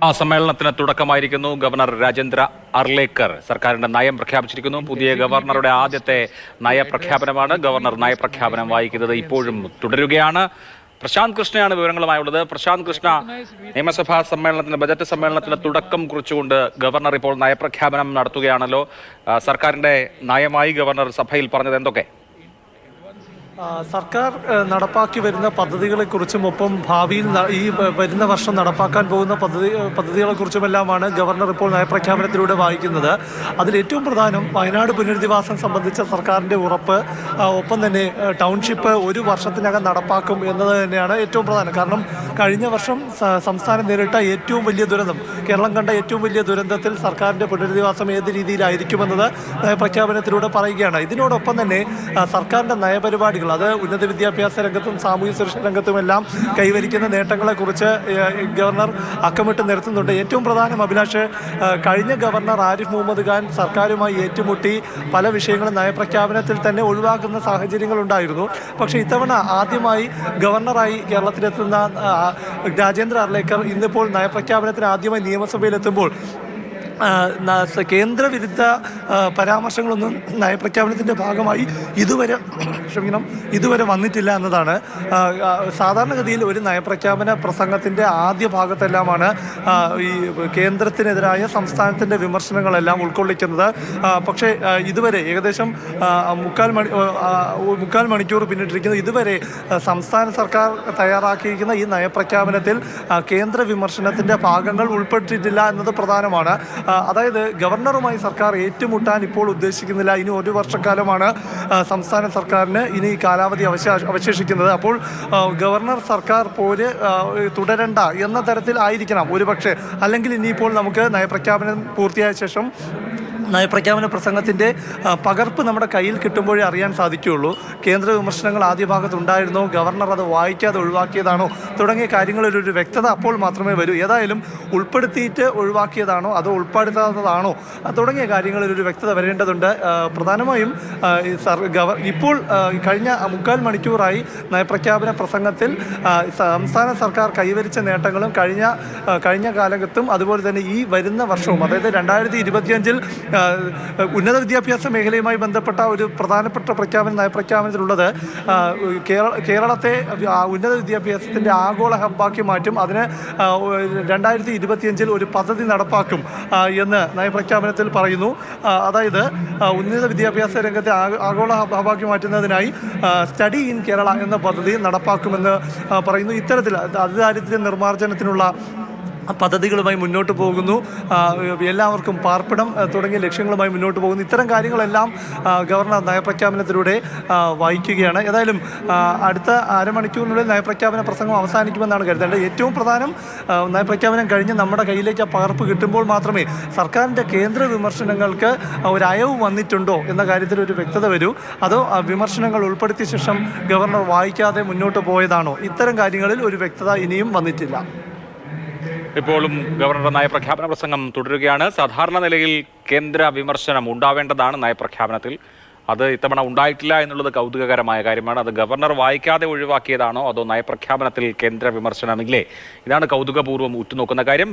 ആ സമ്മേളനത്തിന് തുടക്കമായിരിക്കുന്നു. ഗവർണർ രാജേന്ദ്ര അർലേക്കർ സർക്കാരിന്റെ നയം പ്രഖ്യാപിച്ചിരിക്കുന്നു. പുതിയ ഗവർണറുടെ ആദ്യത്തെ നയപ്രഖ്യാപനമാണ്. ഗവർണർ നയപ്രഖ്യാപനം വായിക്കുന്നത് ഇപ്പോഴും തുടരുകയാണ്. പ്രശാന്ത് കൃഷ്ണയാണ് വിവരങ്ങളുമായുള്ളത്. പ്രശാന്ത് കൃഷ്ണ, നിയമസഭാ സമ്മേളനത്തിന് ബജറ്റ് സമ്മേളനത്തിന് തുടക്കം കുറിച്ചുകൊണ്ട് ഗവർണർ ഇപ്പോൾ നയപ്രഖ്യാപനം നടത്തുകയാണല്ലോ. സർക്കാരിന്റെ നയമായി ഗവർണർ സഭയിൽ പറഞ്ഞത് എന്തൊക്കെ? സർക്കാർ നടപ്പാക്കി വരുന്ന പദ്ധതികളെക്കുറിച്ചും ഒപ്പം ഭാവിയിൽ ഈ വരുന്ന വർഷം നടപ്പാക്കാൻ പോകുന്ന പദ്ധതികളെക്കുറിച്ചുമെല്ലാമാണ് ഗവർണർ ഇപ്പോൾ നയപ്രഖ്യാപനത്തിലൂടെ വായിക്കുന്നത്. അതിലേറ്റവും പ്രധാനം വയനാട് പുനരധിവാസം സംബന്ധിച്ച സർക്കാരിൻ്റെ ഉറപ്പ്, ഒപ്പം തന്നെ ടൗൺഷിപ്പ് ഒരു വർഷത്തിനകം നടപ്പാക്കും എന്നത് തന്നെയാണ് ഏറ്റവും പ്രധാനം. കാരണം കഴിഞ്ഞ വർഷം സംസ്ഥാനം നേരിട്ട ഏറ്റവും വലിയ ദുരന്തം, കേരളം കണ്ട ഏറ്റവും വലിയ ദുരന്തത്തിൽ സർക്കാരിൻ്റെ പുനരധിവാസം ഏത് രീതിയിലായിരിക്കുമെന്നത് നയപ്രഖ്യാപനത്തിലൂടെ പറയുകയാണ്. ഇതിനോടൊപ്പം തന്നെ സർക്കാരിൻ്റെ നയപരിപാടികൾ, അത് ഉന്നത വിദ്യാഭ്യാസ രംഗത്തും സാമൂഹ്യ സുരക്ഷാ രംഗത്തുമെല്ലാം കൈവരിക്കുന്ന നേട്ടങ്ങളെക്കുറിച്ച് ഗവർണർ അക്കമിട്ട് നിരത്തുന്നുണ്ട്. ഏറ്റവും പ്രധാനം അഭിലാഷ്, കഴിഞ്ഞ ഗവർണർ ആരിഫ് മുഹമ്മദ് ഖാൻ സർക്കാരുമായി ഏറ്റുമുട്ടി പല വിഷയങ്ങളും നയപ്രഖ്യാപനത്തിൽ തന്നെ ഒഴിവാക്കുന്ന സാഹചര്യങ്ങളുണ്ടായിരുന്നു. പക്ഷേ ഇത്തവണ ആദ്യമായി ഗവർണറായി കേരളത്തിലെത്തുന്ന രാജേന്ദ്ര അർലേക്കർ ഇന്നിപ്പോൾ നയപ്രഖ്യാപനത്തിന് ആദ്യമായി നിയമസഭയിലെത്തുമ്പോൾ കേന്ദ്രവിരുദ്ധ പരാമർശങ്ങളൊന്നും നയപ്രഖ്യാപനത്തിൻ്റെ ഭാഗമായി ഇതുവരെ വന്നിട്ടില്ല എന്നതാണ്. സാധാരണഗതിയിൽ ഒരു നയപ്രഖ്യാപന പ്രസംഗത്തിൻ്റെ ആദ്യ ഭാഗത്തെല്ലാമാണ് ഈ കേന്ദ്രത്തിനെതിരായ സംസ്ഥാനത്തിൻ്റെ വിമർശനങ്ങളെല്ലാം ഉൾക്കൊള്ളിക്കുന്നത്. പക്ഷേ ഇതുവരെ ഏകദേശം മുക്കാൽ മണിക്കൂർ പിന്നിട്ടിരിക്കുന്നു. ഇതുവരെ സംസ്ഥാന സർക്കാർ തയ്യാറാക്കിയിരിക്കുന്ന ഈ നയപ്രഖ്യാപനത്തിൽ കേന്ദ്ര വിമർശനത്തിൻ്റെ ഭാഗങ്ങൾ ഉൾപ്പെട്ടിട്ടില്ല എന്നത് പ്രധാനമാണ്. അതായത് ഗവർണറുമായി സർക്കാർ ഏറ്റുമുട്ടാൻ ഇപ്പോൾ ഉദ്ദേശിക്കുന്നില്ല. ഇനി ഒരു വർഷക്കാലമാണ് സംസ്ഥാന സർക്കാരിന് ഇനി കാലാവധി അവശേഷിക്കുന്നത്. അപ്പോൾ ഗവർണർ സർക്കാർ പോര് തുടരണ്ട എന്ന തരത്തിൽ ആയിരിക്കണം ഒരുപക്ഷെ. അല്ലെങ്കിൽ ഇനിയിപ്പോൾ നമുക്ക് നയപ്രഖ്യാപനം പൂർത്തിയായ ശേഷം നയപ്രഖ്യാപന പ്രസംഗത്തിൻ്റെ പകർപ്പ് നമ്മുടെ കയ്യിൽ കിട്ടുമ്പോഴേ അറിയാൻ സാധിക്കുകയുള്ളൂ. കേന്ദ്ര വിമർശനങ്ങൾ ആദ്യ ഭാഗത്തുണ്ടായിരുന്നോ, ഗവർണർ അത് വായിക്കാതെ ഒഴിവാക്കിയതാണോ തുടങ്ങിയ കാര്യങ്ങളിലൊരു വ്യക്തത അപ്പോൾ മാത്രമേ വരൂ. ഏതായാലും ഉൾപ്പെടുത്തിയിട്ട് ഒഴിവാക്കിയതാണോ അതോ ഉൾപ്പെടുത്താത്തതാണോ തുടങ്ങിയ കാര്യങ്ങളിലൊരു വ്യക്തത വരേണ്ടതുണ്ട്. പ്രധാനമായും ഇപ്പോൾ കഴിഞ്ഞ മുക്കാൽ മണിക്കൂറായി നയപ്രഖ്യാപന പ്രസംഗത്തിൽ സംസ്ഥാന സർക്കാർ കൈവരിച്ച നേട്ടങ്ങളും കഴിഞ്ഞ കാലത്തും അതുപോലെ തന്നെ ഈ വരുന്ന വർഷവും, അതായത് 2025-ൽ ഉന്നത വിദ്യാഭ്യാസ മേഖലയുമായി ബന്ധപ്പെട്ട ഒരു പ്രധാനപ്പെട്ട നയപ്രഖ്യാപനത്തിലുള്ളത് കേരളത്തെ ഉന്നത വിദ്യാഭ്യാസത്തിൻ്റെ ആഗോള ഹബ്ബാക്കി മാറ്റും. അതിന് 2025-ൽ ഒരു പദ്ധതി നടപ്പാക്കും എന്ന് നയപ്രഖ്യാപനത്തിൽ പറയുന്നു. അതായത് ഉന്നത വിദ്യാഭ്യാസ രംഗത്തെ ആഗോള ഹബ്ബാക്കി മാറ്റുന്നതിനായി സ്റ്റഡി ഇൻ കേരള എന്ന പദ്ധതി നടപ്പാക്കുമെന്ന് പറയുന്നു. ഇത്തരത്തിൽ അതിദാരിദ്ര്യ നിർമ്മാർജ്ജനത്തിനുള്ള പദ്ധതികളുമായി മുന്നോട്ട് പോകുന്നു. എല്ലാവർക്കും പാർപ്പിടം തുടങ്ങിയ ലക്ഷ്യങ്ങളുമായി മുന്നോട്ട് പോകുന്നു. ഇത്തരം കാര്യങ്ങളെല്ലാം ഗവർണർ നയപ്രഖ്യാപനത്തിലൂടെ വായിക്കുകയാണ്. ഏതായാലും അടുത്ത അരമണിക്കൂറിനുള്ളിൽ നയപ്രഖ്യാപന പ്രസംഗം അവസാനിക്കുമെന്നാണ് കരുതേണ്ടത്. ഏറ്റവും പ്രധാനം, നയപ്രഖ്യാപനം കഴിഞ്ഞ് നമ്മുടെ കയ്യിലേക്ക് ആ പകർപ്പ് കിട്ടുമ്പോൾ മാത്രമേ സർക്കാരിൻ്റെ കേന്ദ്ര വിമർശനങ്ങൾക്ക് ഒരു അയവ് വന്നിട്ടുണ്ടോ എന്ന കാര്യത്തിൽ ഒരു വ്യക്തത വരൂ. അതോ വിമർശനങ്ങൾ ഉൾപ്പെടുത്തിയ ശേഷം ഗവർണർ വായിക്കാതെ മുന്നോട്ട് പോയതാണോ? ഇത്തരം കാര്യങ്ങളിൽ ഒരു വ്യക്തത ഇനിയും വന്നിട്ടില്ല. ഇപ്പോഴും ഗവർണറുടെ നയപ്രഖ്യാപന പ്രസംഗം തുടരുകയാണ്. സാധാരണ നിലയിൽ കേന്ദ്ര വിമർശനം ഉണ്ടാവേണ്ടതാണ് നയപ്രഖ്യാപനത്തിൽ. അത് ഇത്തവണ ഉണ്ടായിട്ടില്ല എന്നുള്ളത് കൗതുകകരമായ കാര്യമാണ്. അത് ഗവർണർ വായിക്കാതെ ഒഴിവാക്കിയതാണോ അതോ നയപ്രഖ്യാപനത്തിൽ കേന്ദ്ര വിമർശനമില്ലേ? ഇതാണ് കൗതുകപൂർവ്വം ഉറ്റുനോക്കുന്ന കാര്യം.